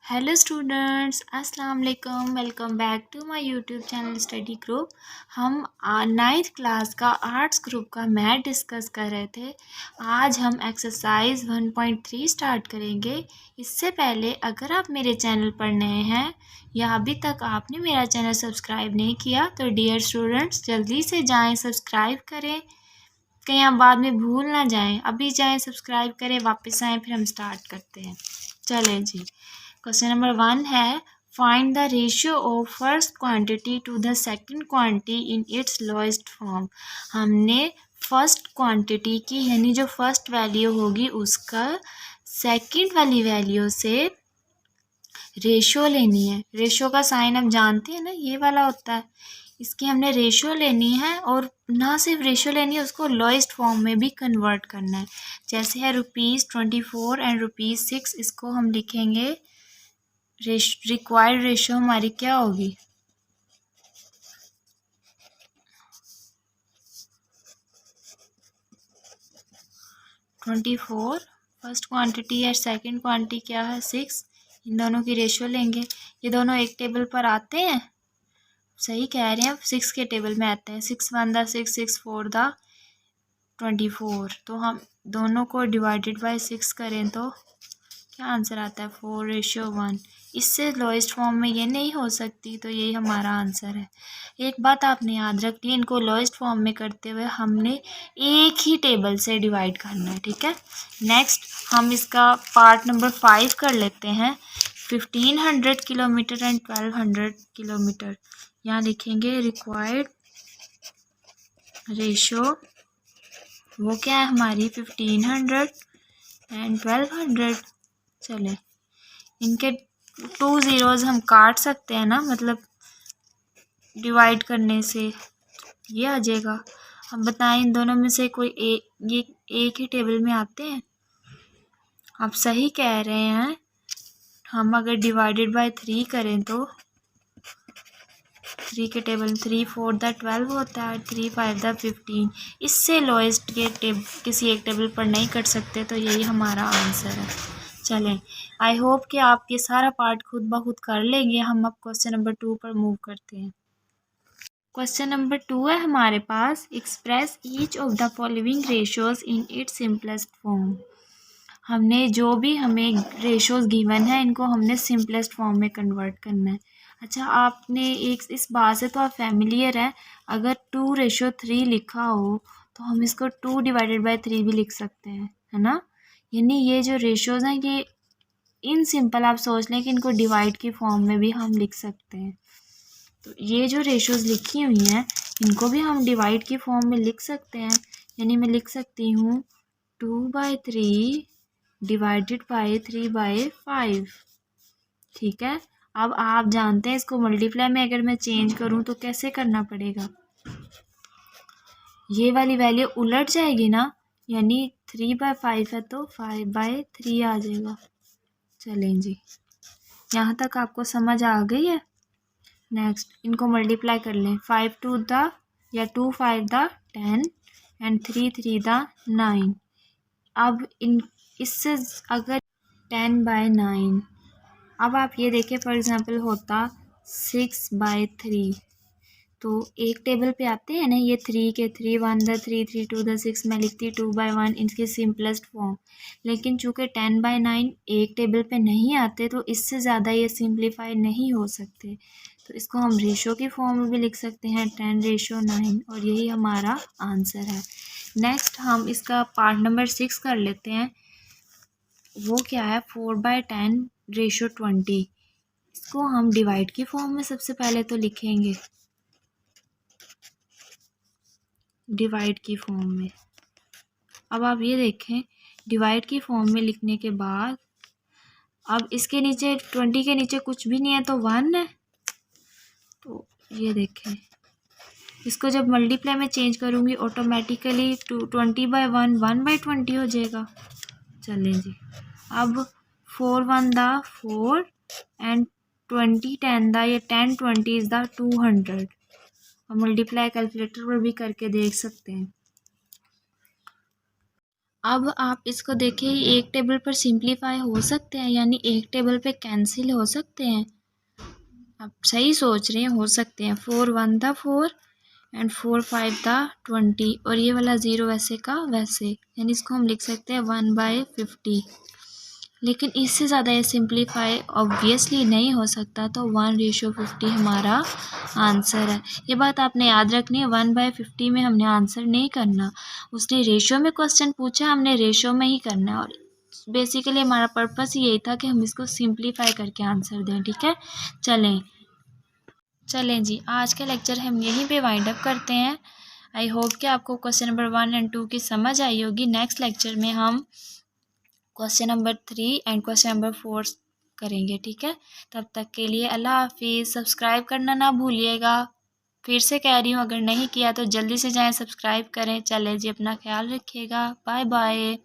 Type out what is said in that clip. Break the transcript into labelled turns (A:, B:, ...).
A: Hello students, अस्सलाम वालेकुम। Welcome back to my YouTube channel study group. हम ninth class का आर्ट्स ग्रुप का मैथ डिस्कस कर रहे थे। आज हम एक्सरसाइज 1.3 स्टार्ट करेंगे। इससे पहले अगर आप मेरे चैनल पर नए हैं या अभी तक आपने मेरा चैनल सब्सक्राइब नहीं किया तो डियर स्टूडेंट्स जल्दी से जाएँ, सब्सक्राइब करें। कहीं आप बाद में भूल ना जाएं। अभी जाएं, सब्सक्राइब करें, वापस आएँ, फिर हम स्टार्ट करते हैं। चलें जी। क्वेश्चन नंबर 1 है, find the ratio of first quantity to the second quantity in its lowest form. हमने फर्स्ट क्वांटिटी की यानी जो फर्स्ट वैल्यू होगी उसका सेकंड वाली वैल्यू से रेशियो लेनी है। रेशियो का साइन आप जानते हैं ना, ये वाला होता है। इसकी हमने रेशियो लेनी है और ना सिर्फ रेशियो लेनी है, उसको लोएस्ट फॉर्म में भी कन्वर्ट करना है। जैसे है ₹24 एंड ₹6, इसको हम लिखेंगे रिक्वायर्ड रेशियो हमारी क्या होगी, ₹24 फर्स्ट क्वांटिटी है, सेकंड क्वांटिटी क्या है 6। इन दोनों की रेशियो लेंगे। ये दोनों एक टेबल पर आते हैं, सही कह रहे हैं, 6 के टेबल में आते हैं। 6 1 द 6, 6 4 द 24। तो हम दोनों को डिवाइडेड बाय 6 करें तो क्या आंसर आता है, 4:1। इससे लोएस्ट फॉर्म में ये नहीं हो सकती, तो यही हमारा आंसर है। एक बात आपने याद रखनी है, इनको लोएस्ट फॉर्म में करते हुए हमने एक ही टेबल से डिवाइड करना है, ठीक है। नेक्स्ट हम इसका पार्ट नंबर 5 कर लेते हैं। 1500 किलोमीटर एंड 1200 किलोमीटर। यहाँ लिखेंगे रिक्वायर्ड रेशो, वो क्या है हमारी 1500 एंड 1200। चले, इनके 2 ज़ीरोज़ हम काट सकते हैं ना, मतलब डिवाइड करने से ये आ जाएगा। अब बताएं इन दोनों में से कोई ये एक ही टेबल में आते हैं। आप सही कह रहे हैं। हम अगर डिवाइडेड बाय 3 करें तो 3 के टेबल 3 4 द 12 होता है, 3 5 द 15। इससे लोएस्ट के किसी एक टेबल पर नहीं कर सकते, तो यही हमारा आंसर है। चलें, आई होप कि आप ये सारा पार्ट खुद ब खुद कर लेंगे। हम अब क्वेश्चन नंबर 2 पर मूव करते हैं। क्वेश्चन नंबर 2 है हमारे पास, express each of the following ratios in its simplest form. हमने जो भी हमें रेशियोज गिवन है, इनको हमने सिंपलेस्ट फॉर्म में कन्वर्ट करना है। अच्छा, आपने एक इस बात से तो आप फैमिलियर है, अगर 2:3 लिखा हो तो हम इसको 2/3 भी लिख सकते हैं, है ना। यानी ये जो रेशियोज हैं ये इन सिंपल आप सोच लें कि इनको डिवाइड की फॉर्म में भी हम लिख सकते हैं। तो ये जो रेशियोज लिखी हुई हैं इनको भी हम डिवाइड की फॉर्म में लिख सकते हैं। यानी मैं लिख सकती हूँ 2/3 डिवाइडेड बाय 3/5। ठीक है। अब आप जानते हैं इसको मल्टीप्लाई में अगर मैं चेंज करूँ तो कैसे करना पड़ेगा, ये वाली वैल्यू उलट जाएगी ना, यानी 3/5 है तो 5/3 आ जाएगा। चलें जी, यहाँ तक आपको समझ आ गई है। नेक्स्ट इनको मल्टीप्लाई कर लें। 5 2 द या 2 5 द 10 एंड 3 3 द 9। अब इन इससे अगर 10/9, अब आप ये देखें फॉर एग्जांपल होता 6/3, तो एक टेबल पे आते हैं ना ये 3 के 3 1 द 3 3 2 द 6, मैं लिखती 2/1 इनके सिंपलेस्ट फॉर्म। लेकिन चूँकि 10/9 एक टेबल पे नहीं आते तो इससे ज़्यादा ये सिंप्लीफाई नहीं हो सकते, तो इसको हम रेशो की फॉर्म में भी लिख सकते हैं 10:9, और यही हमारा आंसर है। नेक्स्ट हम इसका पार्ट नंबर 6 कर लेते हैं। वो क्या है 4/10:20। इसको हम डिवाइड की फॉर्म में सबसे पहले तो लिखेंगे, डिवाइड की फॉर्म में। अब आप ये देखें, डिवाइड की फॉर्म में लिखने के बाद अब इसके नीचे 20 के नीचे कुछ भी नहीं है तो 1 है, तो ये देखें इसको जब मल्टीप्लाई में चेंज करूँगी ऑटोमेटिकली 20/1 1/20 हो जाएगा। चलें जी, अब 4 1 द 4 एंड 20 10 द, ये 10 20 इज़ द 200। हम मल्टीप्लाई कैलकुलेटर पर भी करके देख सकते हैं। अब आप इसको देखिए, एक टेबल पर सिंप्लीफाई हो सकते हैं, यानी एक टेबल पे कैंसिल हो सकते हैं। आप सही सोच रहे हैं, हो सकते हैं। 4 1 था 4 एंड 4 5 था 20, और ये वाला 0 वैसे का वैसे, यानी इसको हम लिख सकते हैं 1/50। लेकिन इससे ज़्यादा ये सिंप्लीफाई ऑब्वियसली नहीं हो सकता, तो 1:50 हमारा आंसर है। ये बात आपने याद रखनी है, 1/50 में हमने आंसर नहीं करना। उसने रेशो में क्वेश्चन पूछा, हमने रेशो में ही करना है, और बेसिकली हमारा पर्पस यही था कि हम इसको सिंप्लीफाई करके आंसर दें। ठीक है, चलें जी, आज का लेक्चर हम यहीं पे वाइंड अप करते हैं। आई होप कि आपको क्वेश्चन नंबर 1 एंड 2 की समझ आई होगी। नेक्स्ट लेक्चर में हम question number 3 and question number 4 करेंगे। ठीक है, तब तक के लिए अल्लाह हाफिज़। सब्सक्राइब करना ना भूलिएगा। फिर से कह रही हूँ, अगर नहीं किया तो जल्दी से जाएं, सब्सक्राइब करें। चलें जी, अपना ख्याल रखिएगा। Bye bye.